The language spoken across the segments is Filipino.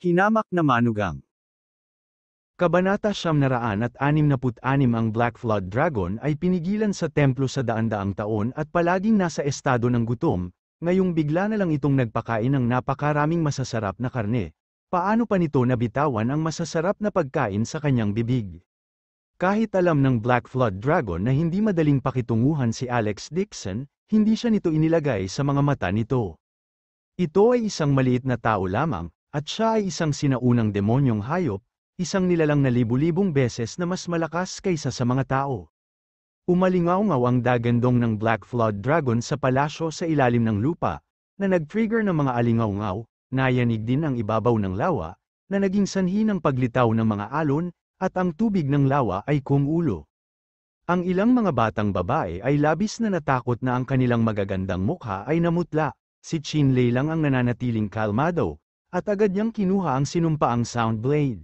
Hinamak na manugang. Kabanata 966 ang Black Flood Dragon ay pinigilan sa templo sa daan-daang taon at palaging nasa estado ng gutom, ngayong bigla na lang itong nagpakain ng napakaraming masasarap na karne. Paano pa nito nabitawan ang masasarap na pagkain sa kanyang bibig? Kahit alam ng Black Flood Dragon na hindi madaling pakitunguhan si Alex Dixon, hindi siya nito inilagay sa mga mata nito. Ito ay isang maliit na tao lamang, at siya ay isang sinaunang demonyong hayop, isang nilalang na libu-libong beses na mas malakas kaysa sa mga tao. Umalingaw-ngaw ang dagandong ng Black Flood Dragon sa palasyo sa ilalim ng lupa, na nag-trigger ng mga alingaw-ngaw, nayanig din ang ibabaw ng lawa, na naging sanhi ng paglitaw ng mga alon, at ang tubig ng lawa ay kumulo. Ang ilang mga batang babae ay labis na natakot na ang kanilang magagandang mukha ay namutla, si Chinley lang ang nananatiling kalmado, at agad niyang kinuha ang sinumpaang sound blade.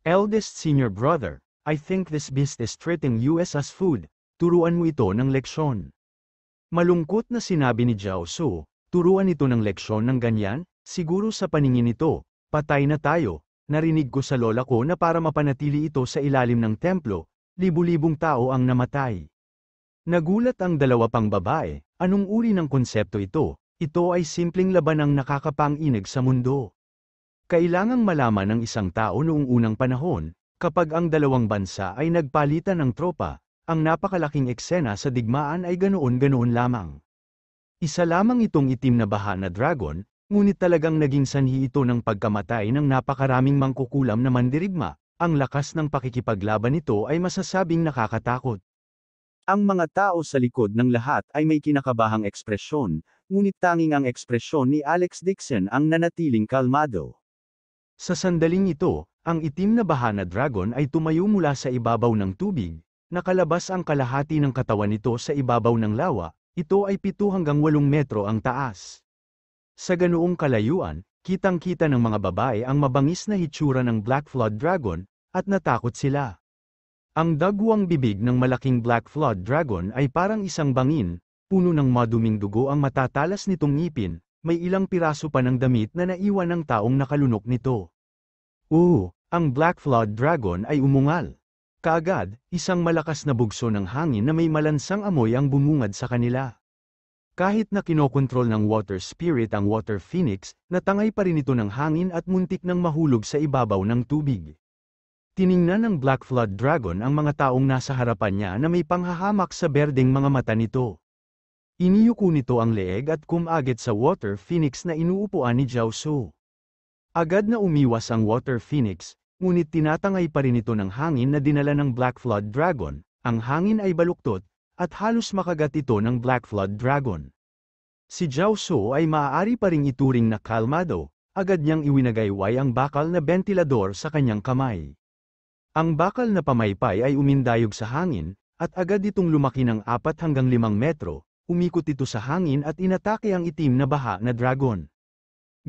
Eldest senior brother, I think this beast is treating you as food, turuan mo ito ng leksyon. Malungkot na sinabi ni Jiao Su, turuan ito ng leksyon ng ganyan, siguro sa paningin nito, patay na tayo, narinig ko sa lola ko na para mapanatili ito sa ilalim ng templo, libu-libong tao ang namatay. Nagulat ang dalawa pang babae, anong uri ng konsepto ito? Ito ay simpleng labanang nakakapang-inig sa mundo. Kailangang malaman ng isang tao noong unang panahon, kapag ang dalawang bansa ay nagpalitan ng tropa, ang napakalaking eksena sa digmaan ay ganoon-ganoon lamang. Isa lamang itong itim na baha na dragon, ngunit talagang naging sanhi ito ng pagkamatay ng napakaraming mangkukulam na mandirigma, ang lakas ng pakikipaglaban nito ay masasabing nakakatakot. Ang mga tao sa likod ng lahat ay may kinakabahang ekspresyon, ngunit tanging ang ekspresyon ni Alex Dixon ang nanatiling kalmado. Sa sandaling ito, ang itim na baha na dragon ay tumayo mula sa ibabaw ng tubig, nakalabas ang kalahati ng katawan nito sa ibabaw ng lawa, ito ay 7 hanggang 8 metro ang taas. Sa ganoong kalayuan, kitang-kita ng mga babae ang mabangis na hitsura ng Black Flood Dragon, at natakot sila. Ang dagwang bibig ng malaking Black Flood Dragon ay parang isang bangin, puno ng maduming dugo ang matatalas nitong ngipin, may ilang piraso pa ng damit na naiwan ng taong nakalunok nito. Ang Black Flood Dragon ay umungal. Kaagad, isang malakas na bugso ng hangin na may malansang amoy ang bumungad sa kanila. Kahit na kinokontrol ng Water Spirit ang Water Phoenix, natangay pa rin ito ng hangin at muntik nang mahulog sa ibabaw ng tubig. Tiningnan ng Black Flood Dragon ang mga taong nasa harapan niya na may panghahamak sa berdeng mga mata nito. Iniyuko nito ang leeg at kumagit sa Water Phoenix na inuupuan ni Jiao Su. Agad na umiwas ang Water Phoenix, ngunit tinatangay pa rin ito ng hangin na dinala ng Black Flood Dragon, ang hangin ay baluktot, at halos makagat ito ng Black Flood Dragon. Si Jiao Su ay maaari pa ring ituring na kalmado, agad niyang iwinagayway ang bakal na bentilador sa kanyang kamay. Ang bakal na pamaypay ay umindayog sa hangin, at agad itong lumaki ng 4 hanggang 5 metro, umikot ito sa hangin at inatake ang itim na baha na dragon.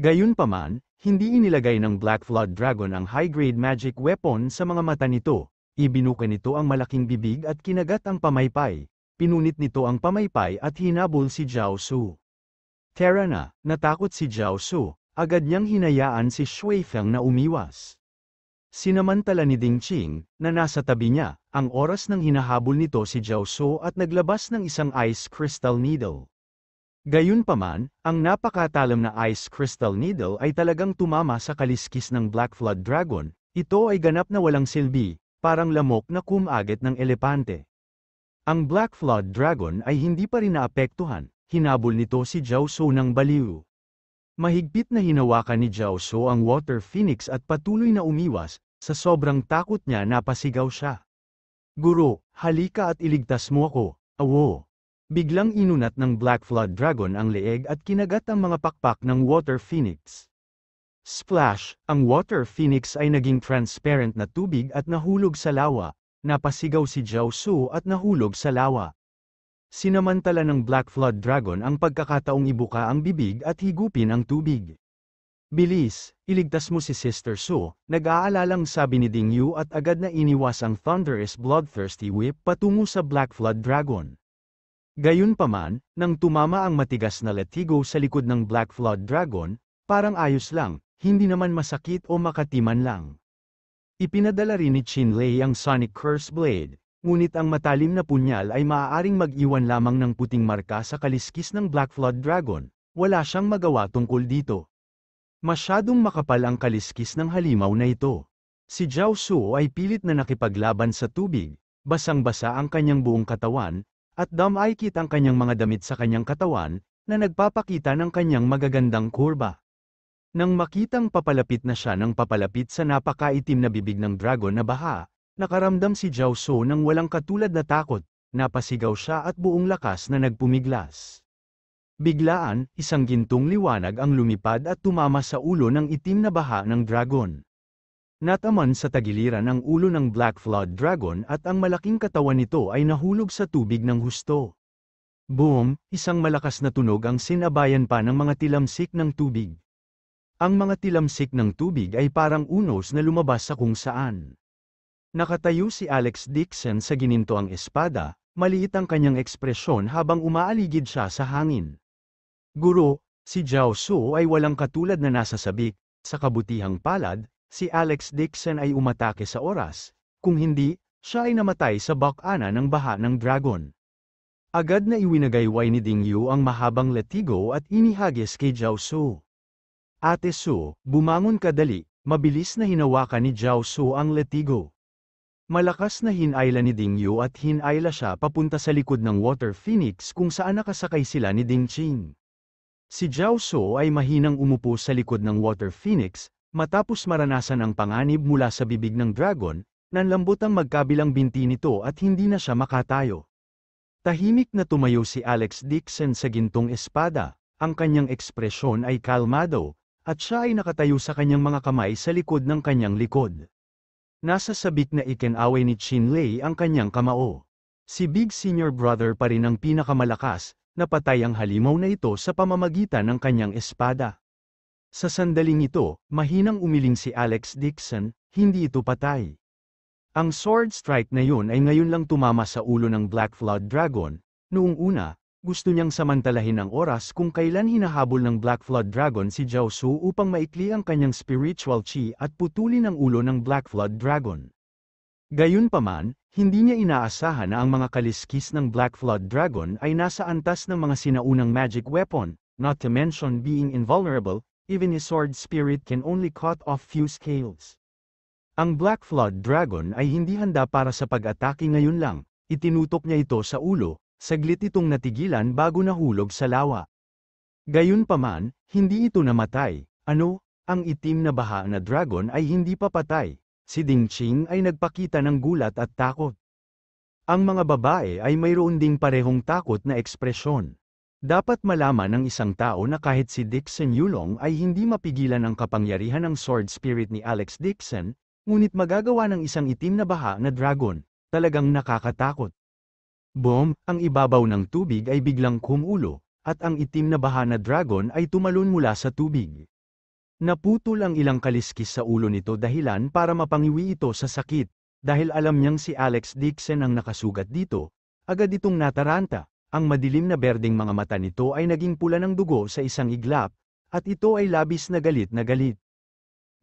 Gayunpaman, hindi inilagay ng Black Flood Dragon ang high-grade magic weapon sa mga mata nito, ibinuka nito ang malaking bibig at kinagat ang pamaypay, pinunit nito ang pamaypay at hinabol si Jiao Su. Tara na, natakot si Jiao Su, agad niyang hinayaan si Shui Feng na umiwas. Sinamantala ni Ding Qing, na nasa tabi niya, ang oras ng hinahabol nito si Jiao Su at naglabas ng isang ice crystal needle. Gayunpaman, ang napakatalam na ice crystal needle ay talagang tumama sa kaliskis ng Black Flood Dragon, ito ay ganap na walang silbi, parang lamok na kumagit ng elepante. Ang Black Flood Dragon ay hindi pa rin naapektuhan, hinabol nito si Jiao Su ng baliw. Mahigpit na hinawakan ni Jiao Su ang Water Phoenix at patuloy na umiwas, sa sobrang takot niya napasigaw siya. Guro, halika at iligtas mo ako, awo. Biglang inunat ng Black Flood Dragon ang leeg at kinagat ang mga pakpak ng Water Phoenix. Splash, ang Water Phoenix ay naging transparent na tubig at nahulog sa lawa, napasigaw si Jiao Su at nahulog sa lawa. Sinamantala ng Black Flood Dragon ang pagkakataong ibuka ang bibig at higupin ang tubig. Bilis, iligtas mo si Sister Su, nag-aalalang sabi ni Ding Yu at agad na iniwas ang thunderous bloodthirsty whip patungo sa Black Flood Dragon. Gayunpaman, nang tumama ang matigas na latigo sa likod ng Black Flood Dragon, parang ayos lang, hindi naman masakit o makatiman lang. Ipinadala rin ni Chinlei ang Sonic Curse Blade, ngunit ang matalim na punyal ay maaaring mag-iwan lamang ng puting marka sa kaliskis ng Black Flood Dragon. Wala siyang magawa tungkol dito. Masyadong makapal ang kaliskis ng halimaw na ito. Si Zhao Su ay pilit na nakipaglaban sa tubig, basang-basa ang kanyang buong katawan, at damaykit ang kanyang mga damit sa kanyang katawan, na nagpapakita ng kanyang magagandang kurba. Nang makitang papalapit na siya ng papalapit sa napakaitim na bibig ng dragon na baha, nakaramdam si Zhao Su ng walang katulad na takot, napasigaw siya at buong lakas na nagpumiglas. Biglaan, isang gintong liwanag ang lumipad at tumama sa ulo ng itim na baha ng dragon. Nataman sa tagiliran ang ulo ng Black Flood Dragon at ang malaking katawan nito ay nahulog sa tubig ng husto. Boom, isang malakas na tunog ang sinabayan pa ng mga tilamsik ng tubig. Ang mga tilamsik ng tubig ay parang unos na lumabas sa kung saan. Nakatayo si Alex Dixon sa ginintoang espada, maliit ang kanyang ekspresyon habang umaaligid siya sa hangin. Guro, si Zhao Su ay walang katulad na nasa sabik, sa kabutihang palad, si Alex Dixon ay umatake sa oras, kung hindi, siya ay namatay sa bakana ng baha ng dragon. Agad na iwinagayway ni Ding Yu ang mahabang latigo at inihagis kay Zhao Su. Ate Su, bumangon ka dali, mabilis na hinawakan ni Zhao Su ang latigo. Malakas na hinayla ni Ding Yu at hinayla siya papunta sa likod ng Water Phoenix kung saan nakasakay sila ni Ding Qing. Si Zhao Su ay mahinang umupo sa likod ng Water Phoenix, matapos maranasan ang panganib mula sa bibig ng dragon, nanlambot ang magkabilang binti nito at hindi na siya makatayo. Tahimik na tumayo si Alex Dixon sa gintong espada, ang kanyang ekspresyon ay kalmado, at siya ay nakatayo sa kanyang mga kamay sa likod ng kanyang likod. Nasa sabik na ikinaway ni Chinlei ang kanyang kamao. Si Big Senior Brother pa rin ang pinakamalakas, napatay ang halimaw na ito sa pamamagitan ng kanyang espada. Sa sandaling ito, mahinang umiling si Alex Dixon, hindi ito patay. Ang sword strike na yun ay ngayon lang tumama sa ulo ng Black Flood Dragon. Noong una, gusto niyang samantalahin ang oras kung kailan hinahabol ng Black Flood Dragon si Zhao Su upang maikli ang kanyang spiritual chi at putulin ang ulo ng Black Flood Dragon. Gayunpaman, hindi niya inaasahan na ang mga kaliskis ng Black Flood Dragon ay nasa antas ng mga sinaunang magic weapon, not to mention being invulnerable, even his sword spirit can only cut off few scales. Ang Black Flood Dragon ay hindi handa para sa pag-atake ngayon lang, itinutok niya ito sa ulo, saglit itong natigilan bago nahulog sa lawa. Gayunpaman, hindi ito namatay. Ano, ang itim na baha na dragon ay hindi pa patay. Si Ding Qing ay nagpakita ng gulat at takot. Ang mga babae ay mayroon ding parehong takot na ekspresyon. Dapat malaman ng isang tao na kahit si Dixon Yulong ay hindi mapigilan ang kapangyarihan ng sword spirit ni Alex Dixon, ngunit magagawa ng isang itim na baha na dragon, talagang nakakatakot. Boom, ang ibabaw ng tubig ay biglang kumulo, at ang itim na baha na dragon ay tumalon mula sa tubig. Naputol ang ilang kaliskis sa ulo nito dahilan para mapangiwi ito sa sakit, dahil alam niyang si Alex Dixon ang nakasugat dito, agad itong nataranta, ang madilim na berdeng mga mata nito ay naging pula ng dugo sa isang iglap, at ito ay labis na galit na galit.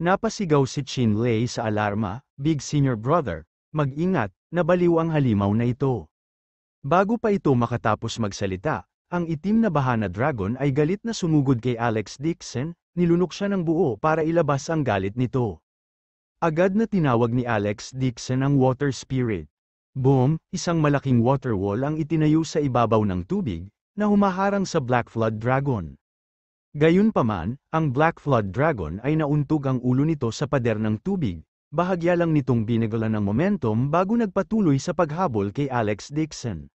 Napasigaw si Chinlei sa alarma, Big Senior Brother, mag-ingat, nabaliw ang halimaw na ito. Bago pa ito makatapos magsalita, ang itim na baha na dragon ay galit na sumugod kay Alex Dixon, nilunok siya ng buo para ilabas ang galit nito. Agad na tinawag ni Alex Dixon ang water spirit. Boom, isang malaking water wall ang itinayo sa ibabaw ng tubig, na humaharang sa Black Flood Dragon. Gayunpaman, ang Black Flood Dragon ay nauntog ang ulo nito sa pader ng tubig, bahagya lang nitong binagalan ng momentum bago nagpatuloy sa paghabol kay Alex Dixon.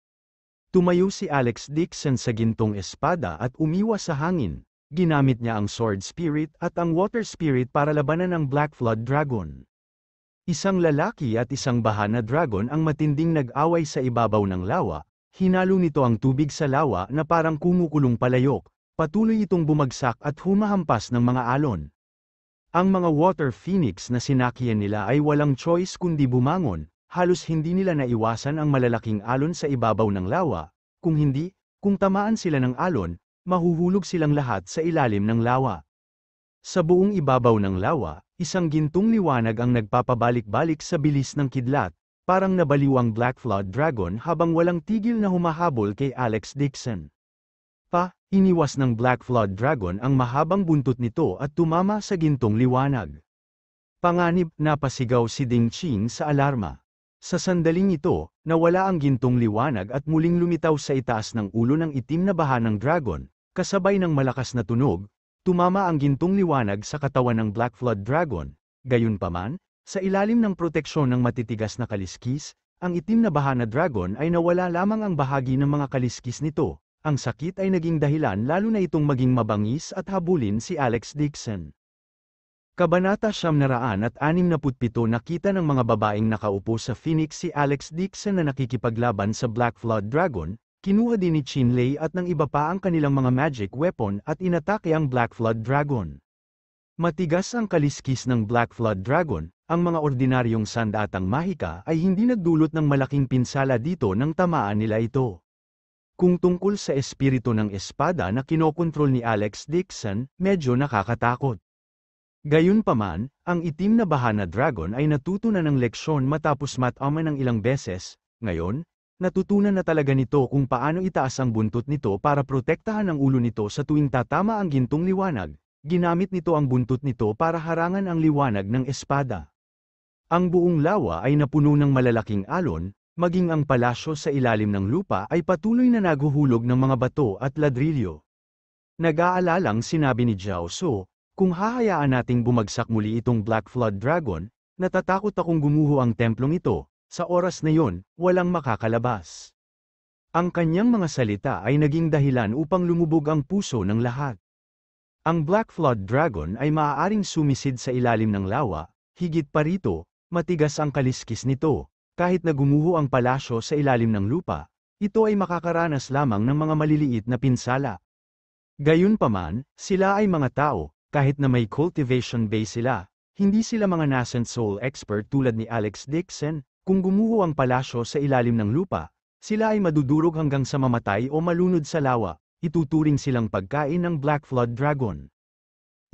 Tumayo si Alex Dixon sa gintong espada at umiwas sa hangin. Ginamit niya ang sword spirit at ang water spirit para labanan ang Black Flood Dragon. Isang lalaki at isang baha na dragon ang matinding nag-away sa ibabaw ng lawa, hinalo nito ang tubig sa lawa na parang kumukulong palayok, patuloy itong bumagsak at humahampas ng mga alon. Ang mga water phoenix na sinakyan nila ay walang choice kundi bumangon, halos hindi nila naiwasan ang malalaking alon sa ibabaw ng lawa, kung hindi, kung tamaan sila ng alon, mahuhulog silang lahat sa ilalim ng lawa. Sa buong ibabaw ng lawa, isang gintong liwanag ang nagpapabalik-balik sa bilis ng kidlat, parang nabaliw ang Black Flood Dragon habang walang tigil na humahabol kay Alex Dixon. Iniwas ng Black Flood Dragon ang mahabang buntot nito at tumama sa gintong liwanag. Panganib, napasigaw si Ding Qing sa alarma. Sa sandaling ito, nawala ang gintong liwanag at muling lumitaw sa itaas ng ulo ng itim na baha ng dragon, kasabay ng malakas na tunog, tumama ang gintong liwanag sa katawan ng Black Flood Dragon. Gayunpaman, sa ilalim ng proteksyon ng matitigas na kaliskis, ang itim na baha na dragon ay nawala lamang ang bahagi ng mga kaliskis nito. Ang sakit ay naging dahilan lalo na itong maging mabangis at habulin si Alex Dixon. Kabanata 967. Nakita ng mga babaeng nakaupo sa Phoenix si Alex Dixon na nakikipaglaban sa Black Flood Dragon, kinuha din ni Chinlei at ng iba pa ang kanilang mga magic weapon at inatake ang Black Flood Dragon. Matigas ang kaliskis ng Black Flood Dragon, ang mga ordinaryong sandatang mahika ay hindi nagdulot ng malaking pinsala dito nang tamaan nila ito. Kung tungkol sa espiritu ng espada na kinokontrol ni Alex Dixon, medyo nakakatakot. Gayunpaman, ang itim na baha na dragon ay natutunan ng leksyon matapos mataman ng ilang beses. Ngayon, natutunan na talaga nito kung paano itaas ang buntot nito para protektahan ang ulo nito sa tuwing tatama ang gintong liwanag. Ginamit nito ang buntot nito para harangan ang liwanag ng espada. Ang buong lawa ay napuno ng malalaking alon, maging ang palasyo sa ilalim ng lupa ay patuloy na naguhulog ng mga bato at ladrilyo. Nag-aalalang sinabi ni Jiao Su, kung hahayaan nating bumagsak muli itong Black Flood Dragon, natatakot akong gumuho ang templong ito, sa oras na yon, walang makakalabas. Ang kanyang mga salita ay naging dahilan upang lumubog ang puso ng lahat. Ang Black Flood Dragon ay maaaring sumisid sa ilalim ng lawa, higit pa rito, matigas ang kaliskis nito. Kahit na gumuho ang palasyo sa ilalim ng lupa, ito ay makakaranas lamang ng mga maliliit na pinsala. Gayunpaman, sila ay mga tao, kahit na may cultivation base sila, hindi sila mga nascent soul expert tulad ni Alex Dixon. Kung gumuho ang palasyo sa ilalim ng lupa, sila ay madudurog hanggang sa mamatay o malunod sa lawa, ituturing silang pagkain ng Black Flood Dragon.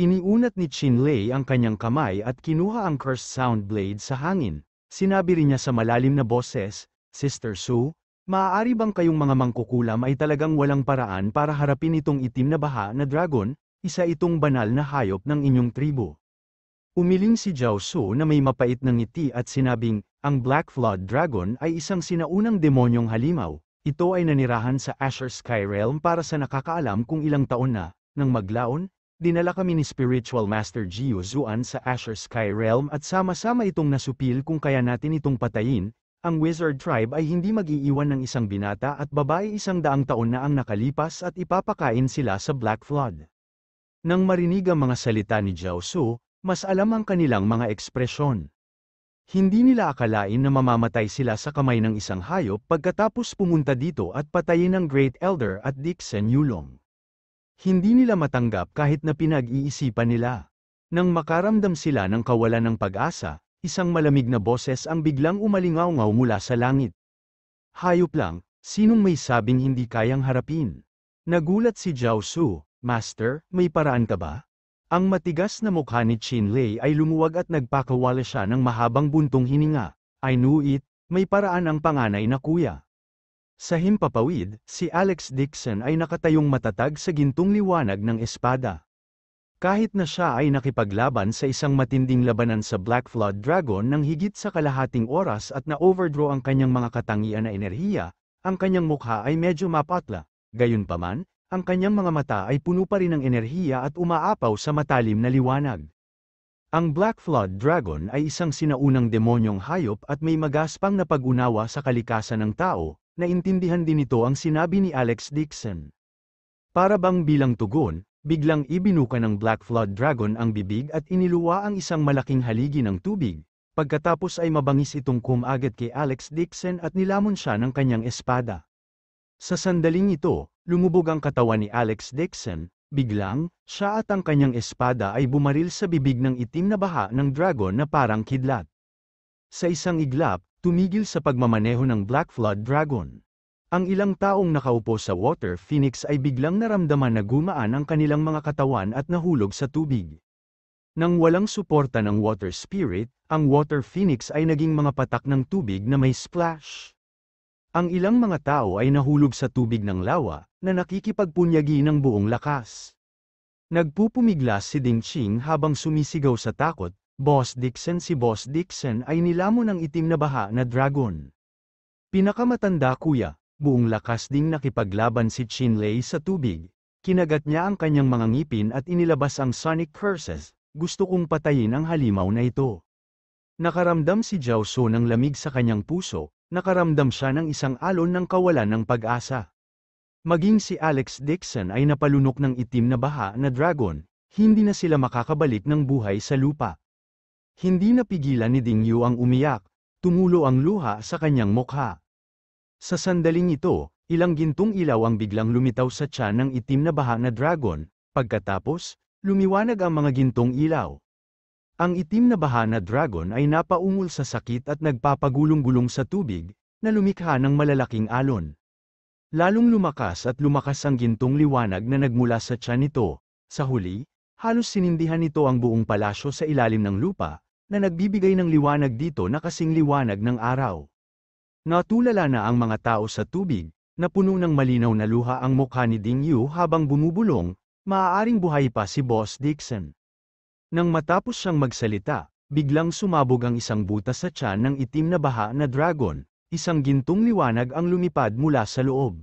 Iniunat ni Chinlei ang kanyang kamay at kinuha ang Cursed Sound Blade sa hangin. Sinabi rin niya sa malalim na boses, Sister Su, maaari bang kayong mga mangkukulam ay talagang walang paraan para harapin itong itim na baha na dragon, isa itong banal na hayop ng inyong tribo. Umiling si Jiao Su na may mapait na ngiti at sinabing, ang Black Flood Dragon ay isang sinaunang demonyong halimaw, ito ay nanirahan sa Asher Sky Realm para sa nakakaalam kung ilang taon na, nang maglaon, dinala kami ni Spiritual Master Jiu Zuan sa Asher Sky Realm at sama-sama itong nasupil kung kaya natin itong patayin. Ang Wizard Tribe ay hindi mag-iiwan ng isang binata at babae 100 taon na ang nakalipas at ipapakain sila sa Black Flood. Nang marinig ang mga salita ni Jiao Su, mas alam ang kanilang mga ekspresyon. Hindi nila akalain na mamamatay sila sa kamay ng isang hayop pagkatapos pumunta dito at patayin ng Great Elder at Dixon Yulong. Hindi nila matanggap kahit na pinag-iisipan nila. Nang makaramdam sila ng kawalan ng pag-asa, isang malamig na boses ang biglang umalingaw-ngaw mula sa langit. Hayop lang, sinong may sabing hindi kayang harapin? Nagulat si Jiao Su, Master, may paraan ka ba? Ang matigas na mukha ni Chinlei ay lumuwag at nagpakawala siya ng mahabang buntong hininga. I knew it, may paraan ang panganay na kuya. Sa himpapawid, si Alex Dixon ay nakatayong matatag sa gintong liwanag ng espada. Kahit na siya ay nakipaglaban sa isang matinding labanan sa Black Flood Dragon ng higit sa kalahating oras at na-overdraw ang kanyang mga katangian na enerhiya, ang kanyang mukha ay medyo mapatla. Gayunpaman, ang kanyang mga mata ay puno pa rin ng enerhiya at umaapaw sa matalim na liwanag. Ang Black Flood Dragon ay isang sinaunang demonyong hayop at may magaspang na pag-unawa sa kalikasan ng tao. Naintindihan din ito ang sinabi ni Alex Dixon. Para bang bilang tugon, biglang ibinuka ng Black Flood Dragon ang bibig at iniluwa ang isang malaking haligi ng tubig. Pagkatapos ay mabangis itong kumagat kay Alex Dixon at nilamon siya ng kanyang espada. Sa sandaling ito, lumubog ang katawan ni Alex Dixon. Biglang, siya at ang kanyang espada ay bumaril sa bibig ng itim na baha ng dragon na parang kidlat. Sa isang iglap, tumigil sa pagmamaneho ng Black Flood Dragon. Ang ilang taong nakaupo sa Water Phoenix ay biglang naramdaman na gumaan ang kanilang mga katawan at nahulog sa tubig. Nang walang suporta ng water spirit, ang water phoenix ay naging mga patak ng tubig na may splash. Ang ilang mga tao ay nahulog sa tubig ng lawa, na nakikipagpunyagi ng buong lakas. Nagpupumiglas si Ding Ching habang sumisigaw sa takot, Boss Dixon. Si Boss Dixon ay nilamon ng itim na baha na dragon. Pinakamatanda kuya, buong lakas ding nakipaglaban si Chinlei sa tubig. Kinagat niya ang kanyang mga ngipin at inilabas ang sonic curses, gusto kong patayin ang halimaw na ito. Nakaramdam si Jiao So ng lamig sa kanyang puso, nakaramdam siya ng isang alon ng kawalan ng pag-asa. Maging si Alex Dixon ay napalunok ng itim na baha na dragon, hindi na sila makakabalik ng buhay sa lupa. Hindi napigilan ni Ding Yu ang umiyak, tumulo ang luha sa kanyang mukha. Sa sandaling ito, ilang gintong ilaw ang biglang lumitaw sa tiyan ng itim na baha na dragon, pagkatapos, lumiwanag ang mga gintong ilaw. Ang itim na baha na dragon ay napaungol sa sakit at nagpapagulong-gulong sa tubig, na lumikha ng malalaking alon. Lalong lumakas at lumakas ang gintong liwanag na nagmula sa tiyan nito. Sa huli, halos sinindihan nito ang buong palasyo sa ilalim ng lupa, na nagbibigay ng liwanag dito na kasing liwanag ng araw. Natulala na ang mga tao sa tubig, na puno ng malinaw na luha ang mukha ni Ding Yu habang bumubulong, maaaring buhay pa si Boss Dixon. Nang matapos siyang magsalita, biglang sumabog ang isang butas sa tiyan ng itim na baha na dragon, isang gintong liwanag ang lumipad mula sa loob.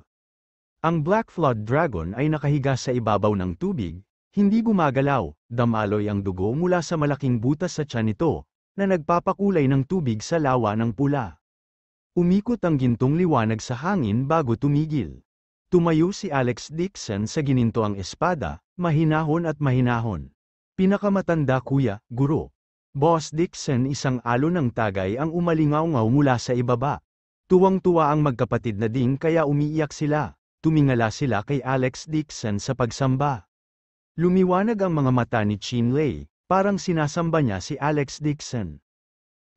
Ang Black Flood Dragon ay nakahiga sa ibabaw ng tubig, hindi gumagalaw, damaloy ang dugo mula sa malaking butas sa tiyan nito, na nagpapakulay ng tubig sa lawa ng pula. Umikot ang gintong liwanag sa hangin bago tumigil. Tumayo si Alex Dixon sa ginintoang espada, mahinahon at mahinahon. Pinakamatanda kuya, guro. Boss Dixon isang alon ng tagay ang umalingaw-ngaw mula sa ibaba. Tuwang-tuwa ang magkapatid na Ding kaya umiiyak sila. Tumingala sila kay Alex Dixon sa pagsamba. Lumiwanag ang mga mata ni Chinlei, parang sinasamba niya si Alex Dixon.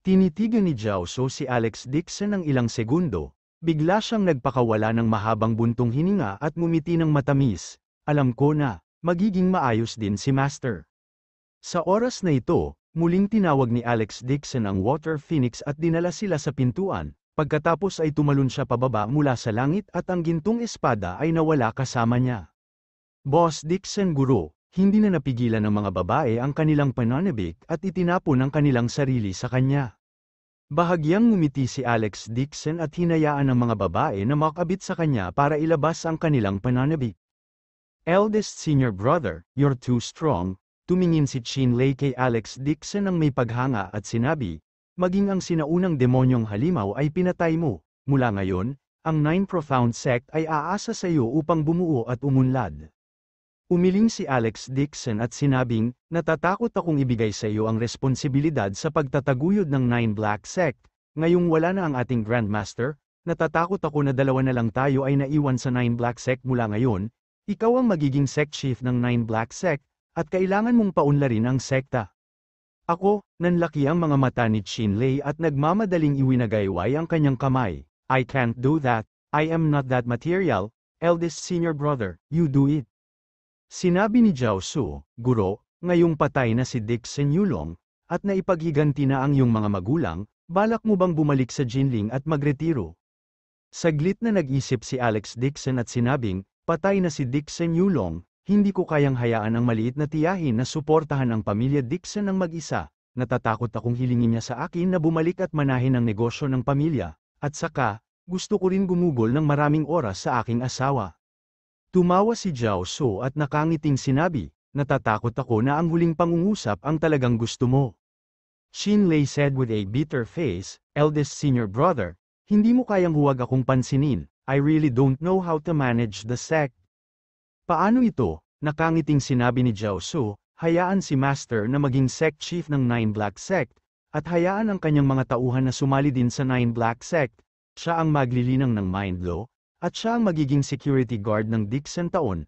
Tinitigan ni Jiao So si Alex Dixon ng ilang segundo, bigla siyang nagpakawala ng mahabang buntong hininga at ngumiti ng matamis. Alam ko na, magiging maayos din si Master. Sa oras na ito, muling tinawag ni Alex Dixon ang Water Phoenix at dinala sila sa pintuan, pagkatapos ay tumalon siya pababa mula sa langit at ang gintong espada ay nawala kasama niya. Boss Dixon guro, hindi na napigilan ng mga babae ang kanilang pananabik at itinapon ang kanilang sarili sa kanya. Bahagyang ngumiti si Alex Dixon at hinayaan ang mga babae na makabit sa kanya para ilabas ang kanilang pananabik. Eldest senior brother, you're too strong. Tumingin si Chinlei kay Alex Dixon ng may paghanga at sinabi, maging ang sinaunang demonyong halimaw ay pinatay mo, mula ngayon, ang Nine Profound Sect ay aasa sa iyo upang bumuo at umunlad. Umiling si Alex Dixon at sinabing, natatakot akong ibigay sa iyo ang responsibilidad sa pagtataguyod ng Nine Black Sect, ngayong wala na ang ating Grandmaster, natatakot ako na dalawa na lang tayo ay naiwan sa Nine Black Sect mula ngayon, ikaw ang magiging sect chief ng Nine Black Sect, at kailangan mong paunlarin ang sekta. Ako, nanlaki ang mga mata ni Chinlei at nagmamadaling iwinagayway ang kanyang kamay. I can't do that, I am not that material, eldest senior brother, you do it. Sinabi ni Jiao So, guro, ngayong patay na si Dixon Yulong, at naipaghiganti na ang iyong mga magulang, balak mo bang bumalik sa Jinling at magretiro? Saglit na nag-isip si Alex Dixon at sinabing, patay na si Dixon Yulong, hindi ko kayang hayaan ang maliit na tiyahin na suportahan ang pamilya Dixon ng mag-isa, natatakot akong hilingin niya sa akin na bumalik at manahin ang negosyo ng pamilya, at saka, gusto ko rin gumugol ng maraming oras sa aking asawa. Tumawa si Jiao So at nakangiting sinabi, natatakot ako na ang huling pangungusap ang talagang gusto mo. Chinlei said with a bitter face, eldest senior brother, hindi mo kayang huwag akong pansinin, I really don't know how to manage the sect. Paano ito? Nakangiting sinabi ni Jiao So, hayaan si Master na maging sect chief ng Nine Black Sect, at hayaan ang kanyang mga tauhan na sumali din sa Nine Black Sect, siya ang maglilinang ng Mind Law, at siya ang magiging security guard ng Dixon taon,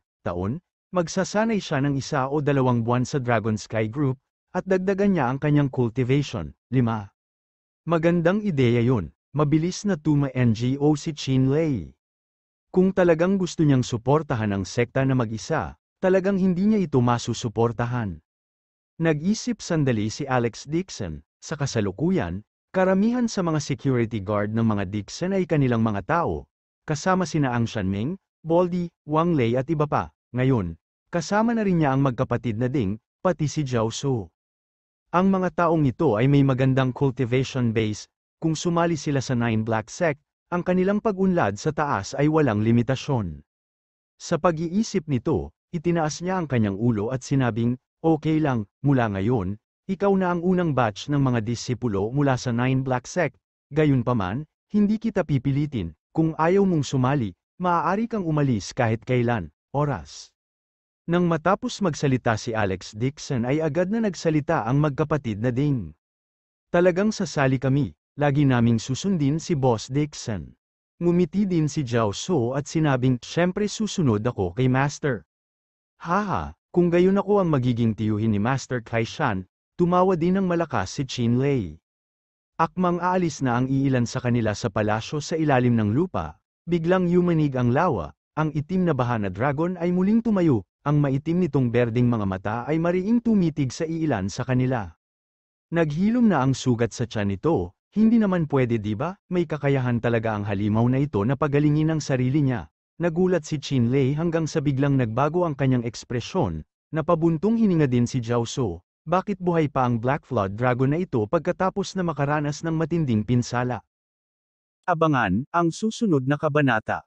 magsasanay siya ng 1 o 2 buwan sa Dragon Sky Group, at dagdagan niya ang kanyang cultivation. 5. Magandang ideya yun, mabilis na tuma-NGO si Chinlei. Kung talagang gusto niyang suportahan ang sekta na mag-isa, talagang hindi niya ito masusuportahan. Nag-isip sandali si Alex Dixon. Sa kasalukuyan, karamihan sa mga security guard ng mga Dixon ay kanilang mga tao, kasama sina Ang Shanming, Boldy, Wang Lei at iba pa. Ngayon, kasama na rin niya ang magkapatid na Ding, pati si Zhao Su. Ang mga taong ito ay may magandang cultivation base, kung sumali sila sa Nine Black Sect, ang kanilang pag-unlad sa taas ay walang limitasyon. Sa pag-iisip nito, itinaas niya ang kanyang ulo at sinabing, "Okay lang, mula ngayon, ikaw na ang unang batch ng mga disipulo mula sa Nine Black Sect, gayunpaman, hindi kita pipilitin, kung ayaw mong sumali, maaari kang umalis kahit kailan, oras." Nang matapos magsalita si Alex Dixon ay agad na nagsalita ang magkapatid na Ding. "Talagang sasali kami, lagi naming susundin si Boss Dixon." Ngumiti din si Zhao Su at sinabing, "Siyempre susunod ako kay Master." "Haha, kung gayon ako ang magiging tiyuhin ni Master Kaishan." Tumawa din ng malakas si Qin Lei. Akmang aalis na ang iilan sa kanila sa palasyo sa ilalim ng lupa, biglang yumanig ang lawa, ang itim na baha na dragon ay muling tumayo, ang maitim nitong berdeng mga mata ay mariing tumitig sa iilan sa kanila. Naghilom na ang sugat sa tiyan nito, hindi naman pwede diba, may kakayahan talaga ang halimaw na ito na pagalingin ang sarili niya. Nagulat si Qin Lei hanggang sa biglang nagbago ang kanyang ekspresyon, napabuntong hininga din si Zhao Su. Bakit buhay pa ang Black Flood Dragon na ito pagkatapos na makaranas ng matinding pinsala? Abangan ang susunod na kabanata.